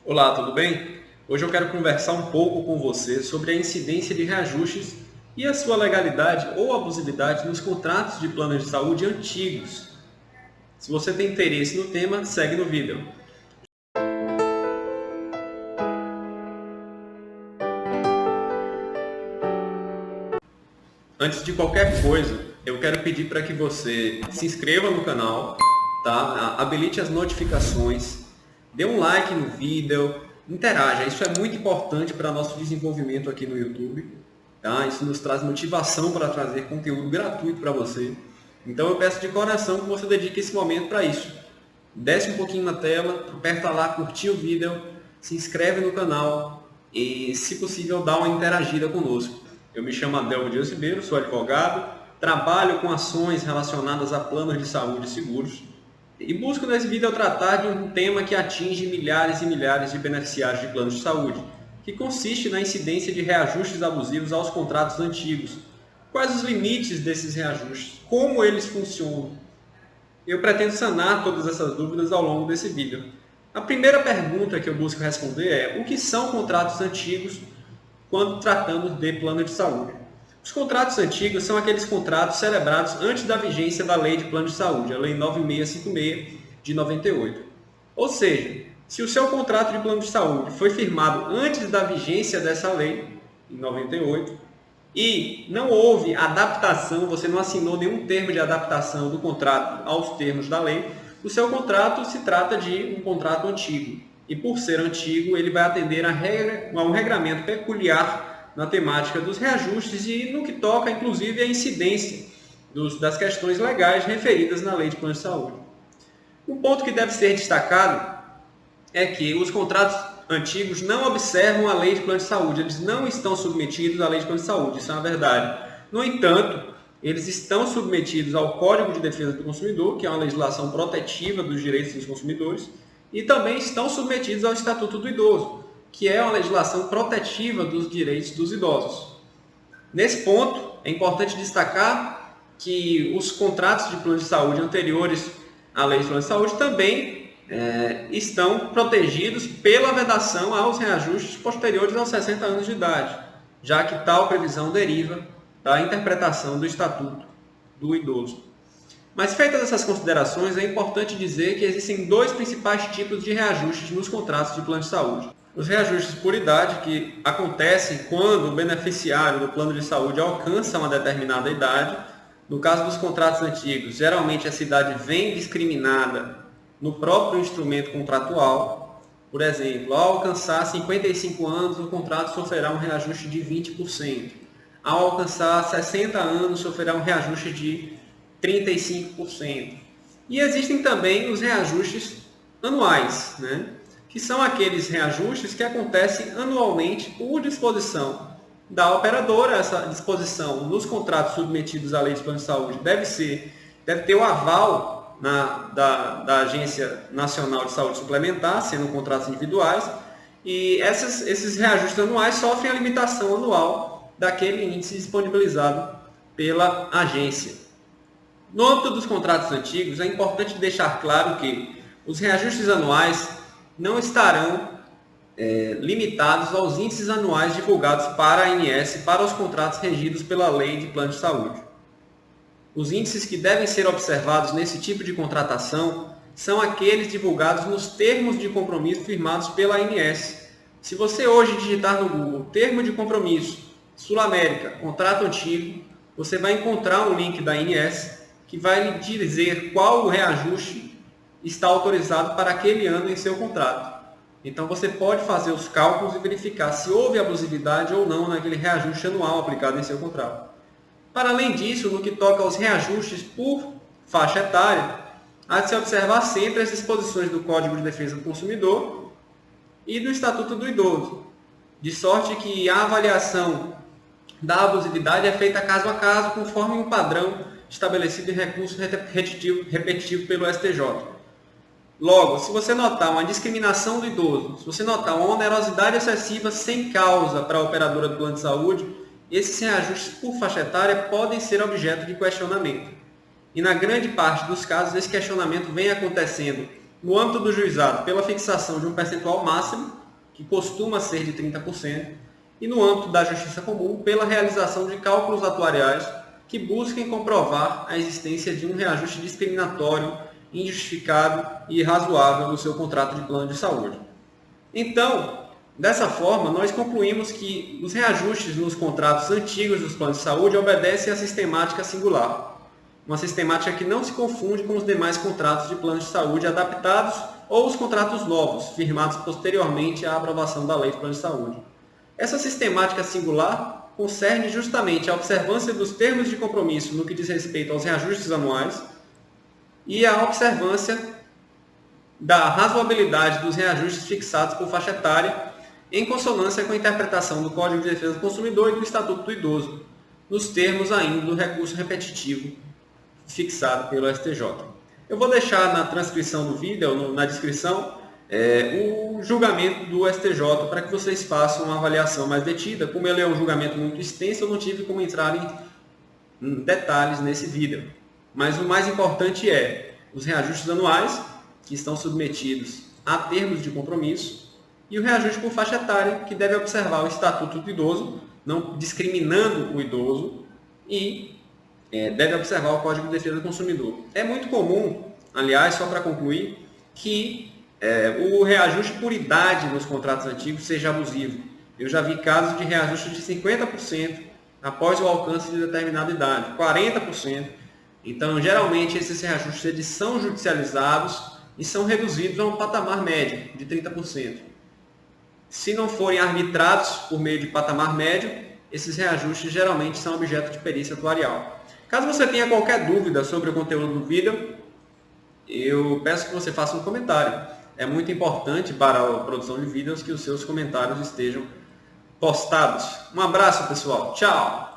Olá, tudo bem? Hoje eu quero conversar um pouco com você sobre a incidência de reajustes e a sua legalidade ou abusividade nos contratos de planos de saúde antigos. Se você tem interesse no tema, segue no vídeo. Antes de qualquer coisa, eu quero pedir para que você se inscreva no canal, tá? Habilite as notificações, dê um like no vídeo, interaja. Isso é muito importante para nosso desenvolvimento aqui no YouTube, tá? Isso nos traz motivação para trazer conteúdo gratuito para você. Então eu peço de coração que você dedique esse momento para isso. Desce um pouquinho na tela, aperta lá, curtir o vídeo, se inscreve no canal e, se possível, dá uma interagida conosco. Eu me chamo Adelmo Dias Ribeiro, sou advogado, trabalho com ações relacionadas a planos de saúde e seguros e busco nesse vídeo tratar de um tema que atinge milhares e milhares de beneficiários de planos de saúde, que consiste na incidência de reajustes abusivos aos contratos antigos. Quais os limites desses reajustes? Como eles funcionam? Eu pretendo sanar todas essas dúvidas ao longo desse vídeo. A primeira pergunta que eu busco responder é: o que são contratos antigos quando tratamos de plano de saúde? Os contratos antigos são aqueles contratos celebrados antes da vigência da Lei de Plano de Saúde, a Lei 9656 de 98. Ou seja, se o seu contrato de plano de saúde foi firmado antes da vigência dessa lei, em 98, e não houve adaptação, você não assinou nenhum termo de adaptação do contrato aos termos da lei, o seu contrato se trata de um contrato antigo. E por ser antigo, ele vai atender a um regramento peculiar na temática dos reajustes e no que toca, inclusive, à incidência das questões legais referidas na Lei de Plano de Saúde. Um ponto que deve ser destacado é que os contratos antigos não observam a Lei de Plano de Saúde, eles não estão submetidos à Lei de Plano de Saúde, isso é uma verdade. No entanto, eles estão submetidos ao Código de Defesa do Consumidor, que é uma legislação protetiva dos direitos dos consumidores, e também estão submetidos ao Estatuto do Idoso, que é uma legislação protetiva dos direitos dos idosos. Nesse ponto, é importante destacar que os contratos de plano de saúde anteriores à Lei de Plano de Saúde também estão protegidos pela vedação aos reajustes posteriores aos 60 anos de idade, já que tal previsão deriva da interpretação do Estatuto do Idoso. Mas, feitas essas considerações, é importante dizer que existem dois principais tipos de reajustes nos contratos de plano de saúde. Os reajustes por idade, que acontecem quando o beneficiário do plano de saúde alcança uma determinada idade. No caso dos contratos antigos, geralmente essa idade vem discriminada no próprio instrumento contratual. Por exemplo, ao alcançar 55 anos, o contrato sofrerá um reajuste de 20%. Ao alcançar 60 anos, sofrerá um reajuste de 35%. E existem também os reajustes anuais, que são aqueles reajustes que acontecem anualmente por disposição da operadora. Essa disposição nos contratos submetidos à Lei de Plano de Saúde deve ter o aval da Agência Nacional de Saúde Suplementar, sendo contratos individuais, e esses reajustes anuais sofrem a limitação anual daquele índice disponibilizado pela agência. No âmbito dos contratos antigos, é importante deixar claro que os reajustes anuais não estarão limitados aos índices anuais divulgados para a ANS para os contratos regidos pela Lei de Plano de Saúde. Os índices que devem ser observados nesse tipo de contratação são aqueles divulgados nos termos de compromisso firmados pela ANS. Se você hoje digitar no Google termo de compromisso Sul América, contrato antigo, você vai encontrar um link da ANS que vai lhe dizer qual o reajuste está autorizado para aquele ano em seu contrato. Então você pode fazer os cálculos e verificar se houve abusividade ou não naquele reajuste anual aplicado em seu contrato. Para além disso, no que toca aos reajustes por faixa etária, há de se observar sempre as disposições do Código de Defesa do Consumidor e do Estatuto do Idoso, de sorte que a avaliação da abusividade é feita caso a caso, conforme um padrão estabelecido em recurso repetitivo pelo STJ. Logo, se você notar uma discriminação do idoso, se você notar uma onerosidade excessiva sem causa para a operadora do plano de saúde, esses reajustes por faixa etária podem ser objeto de questionamento. E na grande parte dos casos, esse questionamento vem acontecendo no âmbito do juizado pela fixação de um percentual máximo, que costuma ser de 30%, e no âmbito da justiça comum pela realização de cálculos atuariais que busquem comprovar a existência de um reajuste discriminatório, injustificado e irrazoável no seu contrato de plano de saúde. Então, dessa forma, nós concluímos que os reajustes nos contratos antigos dos planos de saúde obedecem à sistemática singular, uma sistemática que não se confunde com os demais contratos de planos de saúde adaptados ou os contratos novos, firmados posteriormente à aprovação da Lei de Plano de Saúde. Essa sistemática singular concerne justamente a observância dos termos de compromisso no que diz respeito aos reajustes anuais e a observância da razoabilidade dos reajustes fixados por faixa etária, em consonância com a interpretação do Código de Defesa do Consumidor e do Estatuto do Idoso, nos termos ainda do recurso repetitivo fixado pelo STJ. Eu vou deixar na transcrição do vídeo, na descrição, o julgamento do STJ para que vocês façam uma avaliação mais detida. Como ele é um julgamento muito extenso, eu não tive como entrar em detalhes nesse vídeo. Mas o mais importante é os reajustes anuais, que estão submetidos a termos de compromisso, e o reajuste por faixa etária, que deve observar o Estatuto do Idoso, não discriminando o idoso, e deve observar o Código de Defesa do Consumidor. É muito comum, aliás, só para concluir, que o reajuste por idade nos contratos antigos seja abusivo. Eu já vi casos de reajuste de 50% após o alcance de determinada idade, 40%. Então, geralmente, esses reajustes eles são judicializados e são reduzidos a um patamar médio de 30%. Se não forem arbitrados por meio de patamar médio, esses reajustes geralmente são objeto de perícia atuarial. Caso você tenha qualquer dúvida sobre o conteúdo do vídeo, eu peço que você faça um comentário. É muito importante para a produção de vídeos que os seus comentários estejam postados. Um abraço, pessoal. Tchau!